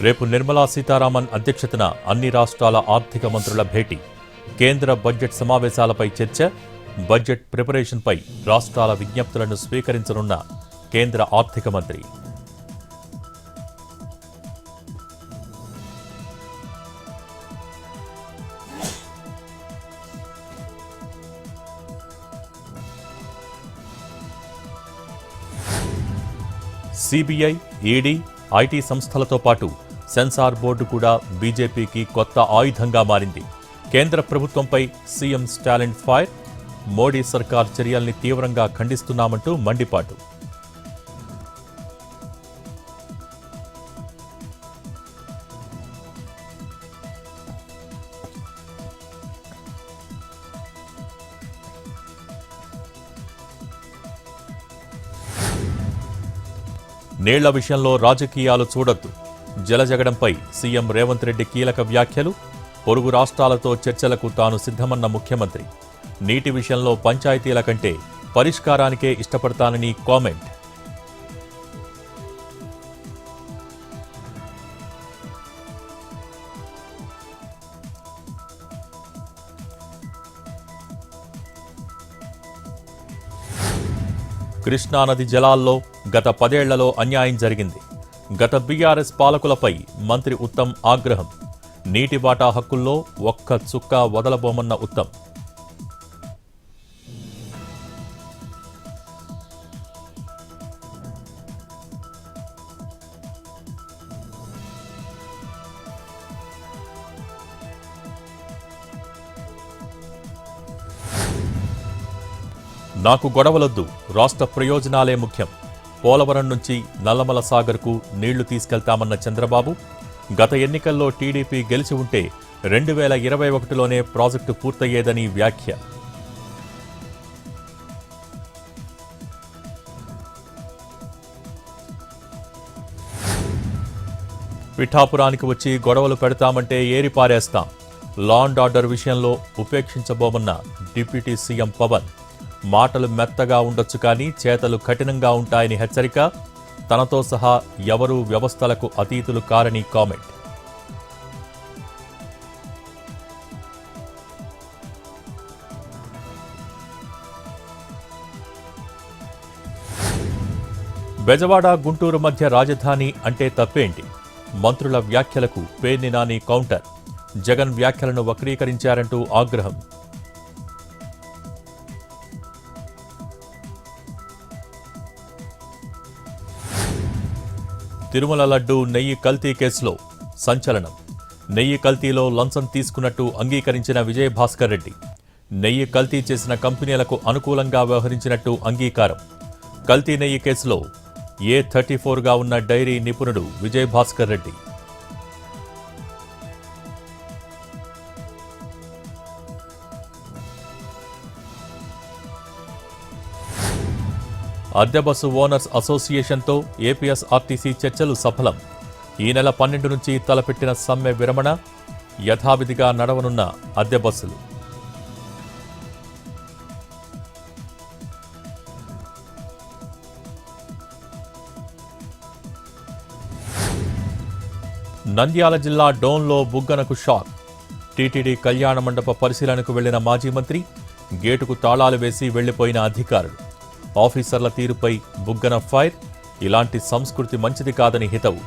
రేపు నిర్మలా సీతారామన్ అధ్యక్షతన అన్ని రాష్ట్రాల ఆర్థిక మంత్రుల భేటీ, కేంద్ర బడ్జెట్ సమావేశాలపై చర్చ, బడ్జెట్ ప్రిపరేషన్పై రాష్ట్రాల విజ్ఞప్తులను స్వీకరించనున్న కేంద్ర ఆర్థిక మంత్రి. సిబిఐ, ఈడీ, ఐటీ సంస్థలతో పాటు సెన్సార్ బోర్డు కూడా బీజేపీకి కొత్త ఆయుధంగా మారింది. కేంద్ర ప్రభుత్వంపై సీఎం స్టాలిన్ ఫైర్, మోడీ సర్కార్ చర్యల్ని తీవ్రంగా ఖండిస్తున్నామంటూ మండిపాటు. నీళ్ల విషయంలో రాజకీయాలు చూడొద్దు, జలజగడంపై సీఎం రేవంత్ రెడ్డి కీలక వ్యాఖ్యలు, పొరుగు రాష్ట్రాలతో చర్చలకు తాను సిద్ధమన్న ముఖ్యమంత్రి. నీటి విషయంలో పంచాయతీల కంటే పరిష్కారానికే ఇష్టపడతానని కామెంట్. కృష్ణానది జలాల్లో గత 10 ఏళ్లలో అన్యాయం జరిగింది. గత బీఆర్ఎస్ పాలకులపై మంత్రి ఉత్తమ్ ఆగ్రహం. నీటి వాటా హక్కుల్లో ఒక్క చుక్క వదలబోమన్న ఉత్తమ్. నాకు గొడవలొద్దు, రాష్ట్ర ప్రయోజనాలే ముఖ్యం. పోలవరం నుంచి నల్లమల సాగర్కు నీళ్లు తీసుకెళ్తామన్న చంద్రబాబు. గత ఎన్నికల్లో టీడీపీ గెలిచి ఉంటే 2021లోనే ప్రాజెక్టు పూర్తయ్యేదని వ్యాఖ్య. పిఠాపురానికి వచ్చి గొడవలు పెడతామంటే ఏరిపారేస్తాం. లా అండ్ ఆర్డర్ విషయంలో ఉపేక్షించబోమన్న డిప్యూటీ సీఎం పవన్. మాటలు మెత్తగా ఉండొచ్చు కానీ చేతలు కఠినంగా ఉంటాయని హెచ్చరిక. తనతో సహా ఎవరూ వ్యవస్థలకు అతీతులు కారని కామెంట్. బెజవాడ, గుంటూరు మధ్య రాజధాని అంటే తప్పేంటి? మంత్రుల వ్యాఖ్యలకు పేర్ని నాని కౌంటర్. జగన్ వ్యాఖ్యలను వక్రీకరించారంటూ ఆగ్రహం. తిరుమల లడ్డు నెయ్యి కల్తీ కేసులో సంచలనం. నెయ్యి కల్తీలో లంచం తీసుకున్నట్టు అంగీకరించిన విజయభాస్కర్ రెడ్డి. నెయ్యి కల్తీ చేసిన కంపెనీలకు అనుకూలంగా వ్యవహరించినట్టు అంగీకారం. కల్తీ నెయ్యి కేసులో A34గా ఉన్న డైరీ నిపుణుడు విజయభాస్కర్ రెడ్డి. అద్దె బస్సు ఓనర్స్ అసోసియేషన్తో ఏపీఎస్ఆర్టీసీ చర్చలు సఫలం. ఈ నెల 12 నుంచి తలపెట్టిన సమ్మె విరమణ. యథావిధిగా నడవనున్న అద్దె బస్సులు. నంద్యాల జిల్లా డోన్లో బుగ్గనకు షాక్. టీటీడీ కళ్యాణ మండప పరిశీలనకు వెళ్లిన మాజీ మంత్రి, గేటుకు తాళాలు వేసి వెళ్లిపోయిన అధికారులు. ఆఫీసర్ల తీరుపై బుగ్గన ఫైర్. ఇలాంటి సంస్కృతి మంచిది కాదని హితవు.